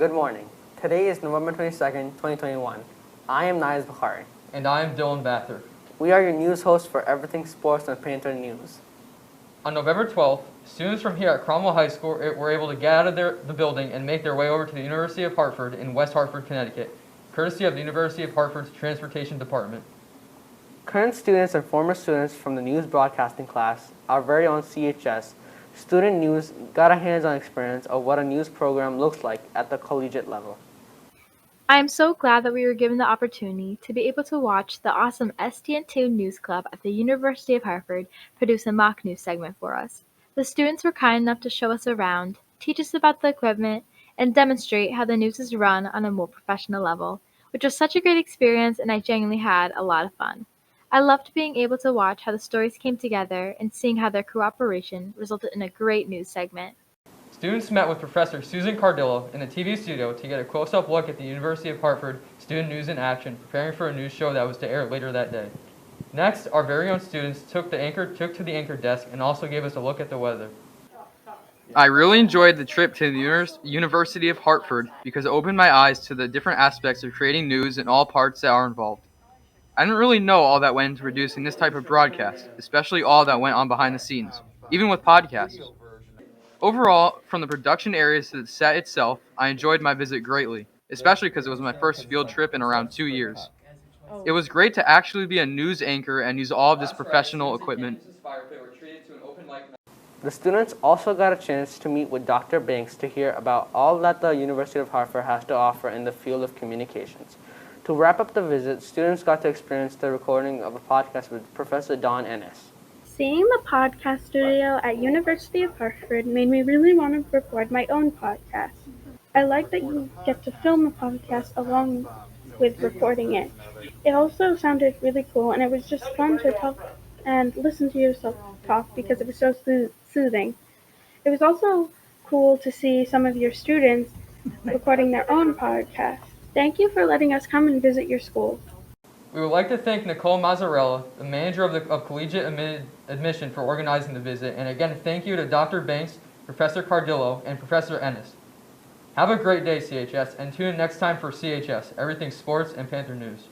Good morning. Today is November 22nd, 2021. I am Naiz Bukhari. And I am Dylan Bather. We are your news hosts for everything sports and Panther News. On November 12th, students from here at Cromwell High School were able to get out of the building and make their way over to the University of Hartford in West Hartford, Connecticut, courtesy of the University of Hartford's Transportation Department. Current students and former students from the news broadcasting class, our very own CHS, Student News, got a hands-on experience of what a news program looks like at the collegiate level. I am so glad that we were given the opportunity to be able to watch the awesome STN2 News Club at the University of Hartford produce a mock news segment for us. The students were kind enough to show us around, teach us about the equipment, and demonstrate how the news is run on a more professional level, which was such a great experience, and I genuinely had a lot of fun. I loved being able to watch how the stories came together and seeing how their cooperation resulted in a great news segment. Students met with Professor Susan Cardillo in the TV studio to get a close-up look at the University of Hartford student news in action, preparing for a news show that was to air later that day. Next, our very own students took to the anchor desk and also gave us a look at the weather. I really enjoyed the trip to the University of Hartford because it opened my eyes to the different aspects of creating news and all parts that are involved. I didn't really know all that went into producing this type of broadcast, especially all that went on behind the scenes, even with podcasts. Overall, from the production areas to the set itself, I enjoyed my visit greatly, especially because it was my first field trip in around 2 years. It was great to actually be a news anchor and use all of this professional equipment. The students also got a chance to meet with Dr. Banks to hear about all that the University of Hartford has to offer in the field of communications. To wrap up the visit, students got to experience the recording of a podcast with Professor Don Ennis. Seeing the podcast studio at University of Hartford made me really want to record my own podcast. I like that you get to film a podcast along with recording it. It also sounded really cool, and it was just fun to talk and listen to yourself talk because it was so soothing. It was also cool to see some of your students recording their own podcast. Thank you for letting us come and visit your school. We would like to thank Nicole Mazzarella, the manager of collegiate admission, for organizing the visit, and again, thank you to Dr. Banks, Professor Cardillo, and Professor Ennis. Have a great day, CHS, and tune in next time for CHS, Everything Sports and Panther News.